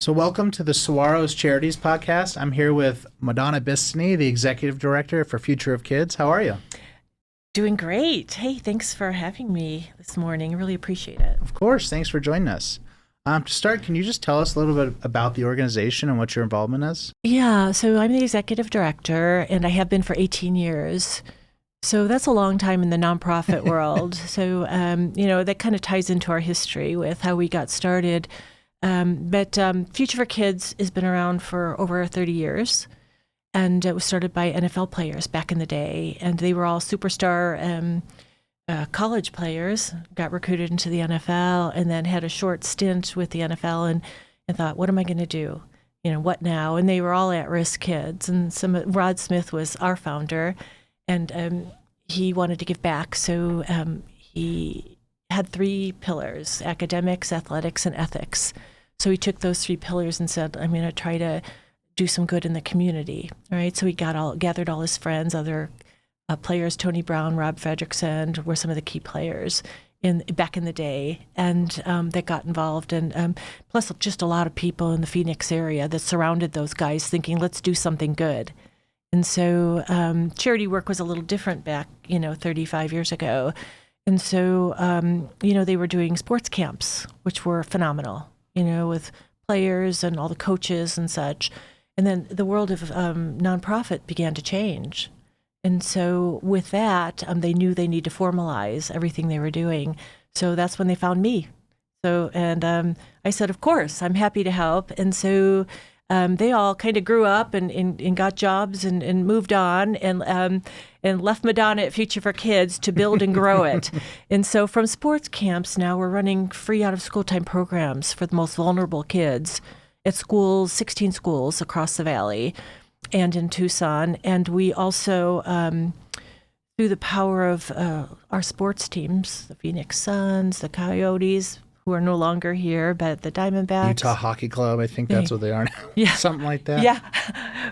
So, welcome to the Saguaros Charities Podcast. I'm here with Madonna Bistany, the Executive Director for Future of Kids. How are you? Doing great. Hey, thanks for having me this morning. Really appreciate it. Of course. Thanks for joining us. To start, can you just tell us a little bit about the organization and what your involvement is? Yeah, so I'm the Executive Director, and I have been for 18 years. So that's a long time in the nonprofit world. So, that kind of ties into our history with how we got started. But Future for Kids has been around for over 30 years, and it was started by NFL players back in the day, and they were all superstar college players, got recruited into the NFL, and then had a short stint with the NFL and thought, what am I going to do? What now? And they were all at-risk kids, and Rod Smith was our founder, and he wanted to give back, so he had three pillars: academics, athletics, and ethics. So he took those three pillars and said, I'm going to try to do some good in the community. All right. So he gathered all his friends, other players. Tony Brown, Rob Fredrickson were some of the key players back in the day, and that got involved. And plus just a lot of people in the Phoenix area that surrounded those guys thinking, let's do something good. And so charity work was a little different back, 35 years ago. And so, they were doing sports camps, which were phenomenal, with players and all the coaches and such. And then the world of nonprofit began to change. And so with that, they knew they need to formalize everything they were doing. So that's when they found me. So, and I said, of course, I'm happy to help. And so they all kind of grew up and got jobs and moved on and left Madonna at Future for Kids to build and grow it. And so from sports camps, now we're running free out-of-school time programs for the most vulnerable kids at schools, 16 schools across the valley and in Tucson. And we also, through the power of our sports teams, the Phoenix Suns, the Coyotes, who are no longer here, but the Diamondbacks. Utah Hockey Club, I think that's what they are now. Yeah. Something like that. Yeah.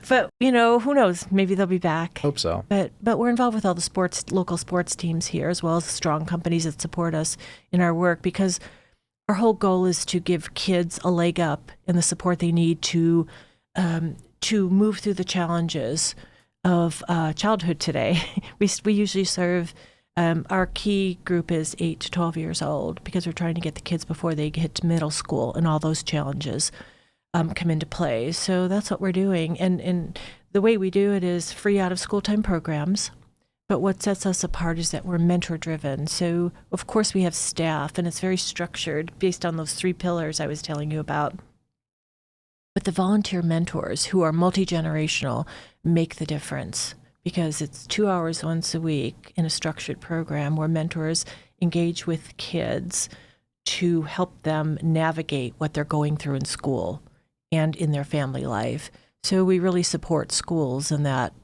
But, who knows? Maybe they'll be back. Hope so. But we're involved with all the local sports teams here, as well as strong companies that support us in our work, because our whole goal is to give kids a leg up and the support they need to move through the challenges of childhood today. We usually serve. Our key group is 8 to 12 years old, because we're trying to get the kids before they get to middle school and all those challenges come into play. So that's what we're doing. And the way we do it is free out-of-school time programs. But what sets us apart is that we're mentor-driven. So, of course, we have staff, and it's very structured based on those three pillars I was telling you about. But the volunteer mentors, who are multi-generational, make the difference, because it's 2 hours once a week in a structured program where mentors engage with kids to help them navigate what they're going through in school and in their family life. So we really support schools in that.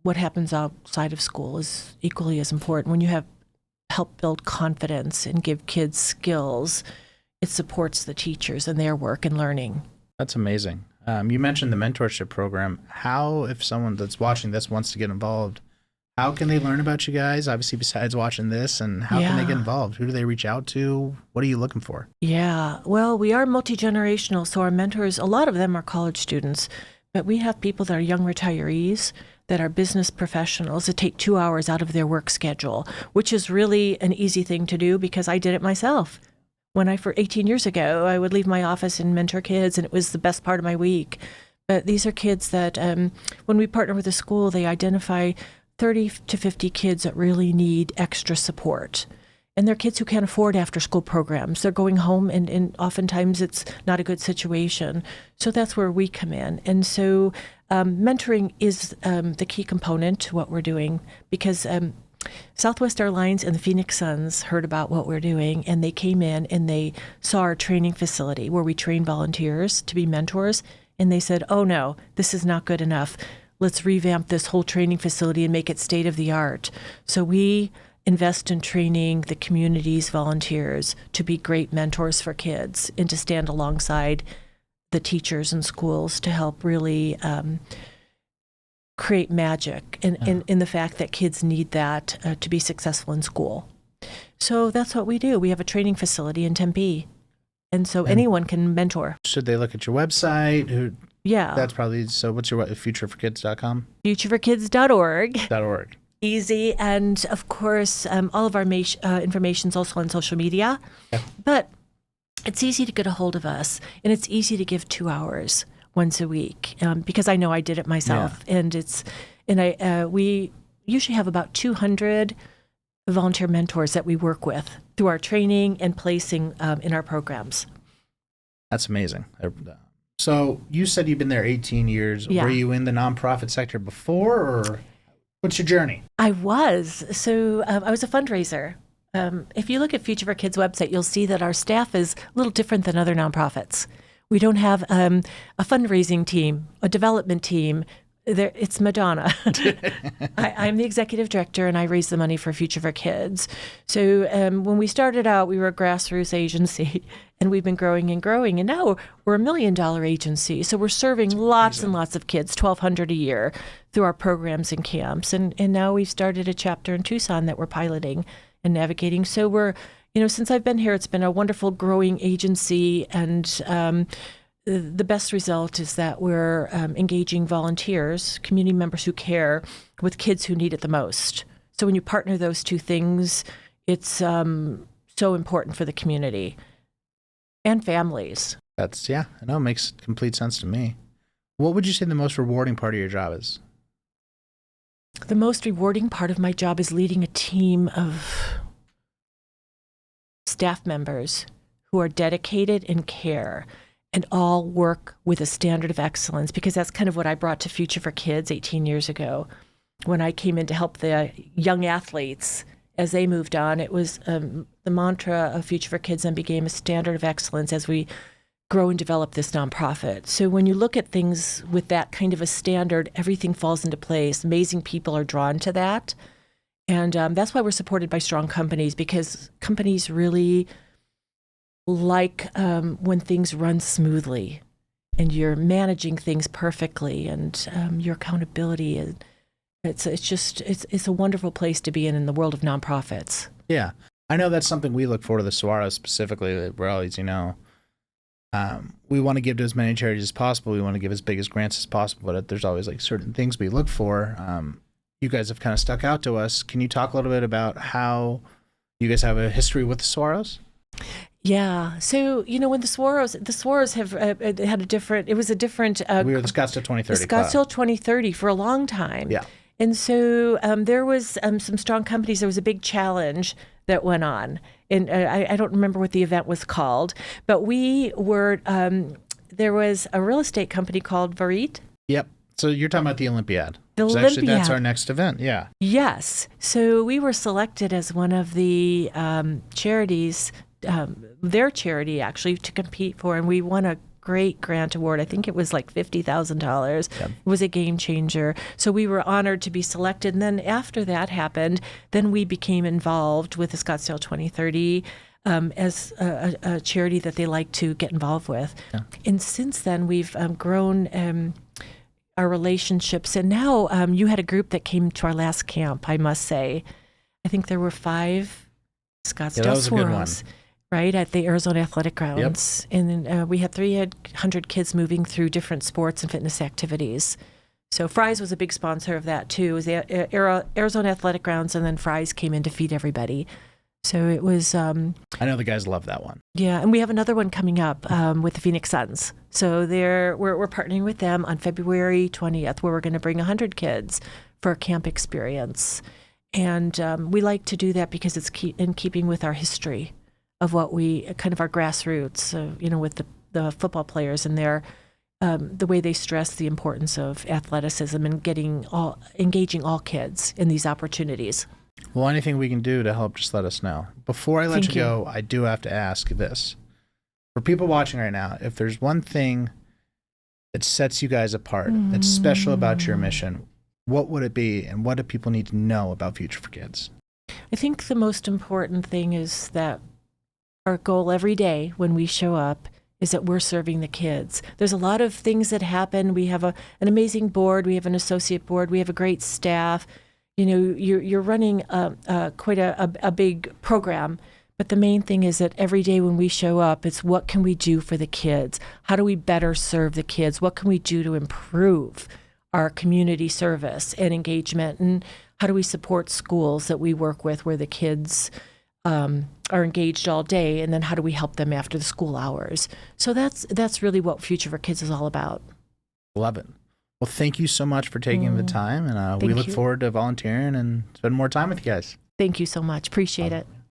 What happens outside of school is equally as important. When you help build confidence and give kids skills, it supports the teachers in their work and learning. That's amazing. You mentioned the mentorship program. How, if someone that's watching this wants to get involved, how can they learn about you guys? Obviously, besides watching this, and how can they get involved? Who do they reach out to? What are you looking for? Yeah, well, we are multi-generational, so our mentors, a lot of them are college students, but we have people that are young retirees, that are business professionals that take 2 hours out of their work schedule, which is really an easy thing to do, because I did it myself. For 18 years ago, I would leave my office and mentor kids, and it was the best part of my week. But these are kids that, when we partner with a school, they identify 30 to 50 kids that really need extra support. And they're kids who can't afford after-school programs. They're going home, and oftentimes it's not a good situation. So that's where we come in. And so mentoring is the key component to what we're doing, because Southwest Airlines and the Phoenix Suns heard about what we're doing, and they came in and they saw our training facility where we train volunteers to be mentors, and they said, oh no, this is not good enough. Let's revamp this whole training facility and make it state of the art. So we invest in training the community's volunteers to be great mentors for kids and to stand alongside the teachers and schools to help really create magic in the fact that kids need that to be successful in school. So that's what we do. We have a training facility in Tempe, And so anyone can mentor. Should they look at your website? Yeah. That's probably, so what's your futureforkids.com? Futureforkids.org. .org. Easy. And of course, all of our information is also on social media. Yeah. But it's easy to get a hold of us, and it's easy to give 2 hours once a week, because I know I did it myself. Yeah. And we usually have about 200 volunteer mentors that we work with through our training and placing in our programs. That's amazing. So you said you've been there 18 years. Yeah. Were you in the nonprofit sector before, or what's your journey? I was. So I was a fundraiser. If you look at Future for Kids website, you'll see that our staff is a little different than other nonprofits. We don't have a fundraising team, a development team. It's Madonna. I'm the executive director, and I raise the money for Future for Kids. So when we started out, we were a grassroots agency, and we've been growing and growing. And now we're $1 million agency. So we're serving lots and lots of kids, 1,200 a year, through our programs and camps. And now we've started a chapter in Tucson that we're piloting and navigating. So we're, since I've been here, it's been a wonderful growing agency. And the best result is that we're engaging volunteers, community members who care, with kids who need it the most. So when you partner those two things, it's so important for the community and families. I know, it makes complete sense to me. What would you say the most rewarding part of your job is? The most rewarding part of my job is leading a team of staff members who are dedicated and care, and all work with a standard of excellence, because that's kind of what I brought to Future for Kids 18 years ago. When I came in to help the young athletes as they moved on, it was the mantra of Future for Kids and became a standard of excellence as we grow and develop this nonprofit. So when you look at things with that kind of a standard, everything falls into place. Amazing people are drawn to that. And that's why we're supported by strong companies, because companies really like when things run smoothly and you're managing things perfectly, and your accountability. It's a wonderful place to be in the world of nonprofits. Yeah. I know that's something we look for to the Saguaros specifically. We're always, we want to give to as many charities as possible. We want to give as big as grants as possible, but there's always like certain things we look for. You guys have kind of stuck out to us. Can you talk a little bit about how you guys have a history with the Saguaros? Yeah. So, when the Saguaros have had a different, it was a different. We were the Scottsdale 2030 The Scottsdale Club. 2030 for a long time. Yeah. And so there was some strong companies. There was a big challenge that went on. And I don't remember what the event was called, but we were, there was a real estate company called Varit. Yep. So you're talking about the Olympiad. Actually, that's our next event. Yeah. Yes. So we were selected as one of the charities, their charity actually, to compete for, and we won a great grant award. I think it was like $50,000. Yep. It was a game changer. So we were honored to be selected. And then after that happened, then we became involved with the Scottsdale 2030 as a charity that they like to get involved with. Yeah. And since then, we've grown our relationships. And now you had a group that came to our last camp, I must say. I think there were 5 Scottsdale Saguaros. Right, at the Arizona Athletic Grounds. Yep. And then we had 300 kids moving through different sports and fitness activities. So Fry's was a big sponsor of that too. It was the Arizona Athletic Grounds, and then Fry's came in to feed everybody. So it was... I know the guys love that one. Yeah, and we have another one coming up with the Phoenix Suns. So we're partnering with them on February 20th, where we're going to bring 100 kids for a camp experience. And we like to do that because it's in keeping with our history of what we kind of our grassroots, with the football players and their the way they stress the importance of athleticism and engaging all kids in these opportunities. Well, anything we can do to help, just let us know. Before I let you go, I do have to ask this. For people watching right now, if there's one thing that sets you guys apart, that's special about your mission, what would it be, and what do people need to know about Future for Kids? I think the most important thing is that our goal every day when we show up is that we're serving the kids. There's a lot of things that happen. We have an amazing board. We have an associate board. We have a great staff. You're running quite a big program, But the main thing is that every day when we show up, it's what can we do for the kids? How do we better serve the kids? What can we do to improve our community service and engagement? And how do we support schools that we work with where the kids are engaged all day? And then how do we help them after the school hours? So that's really what Future for Kids is all about. Love it. Well, thank you so much for taking the time. And we look forward to volunteering and spending more time with you guys. Thank you so much. Appreciate it.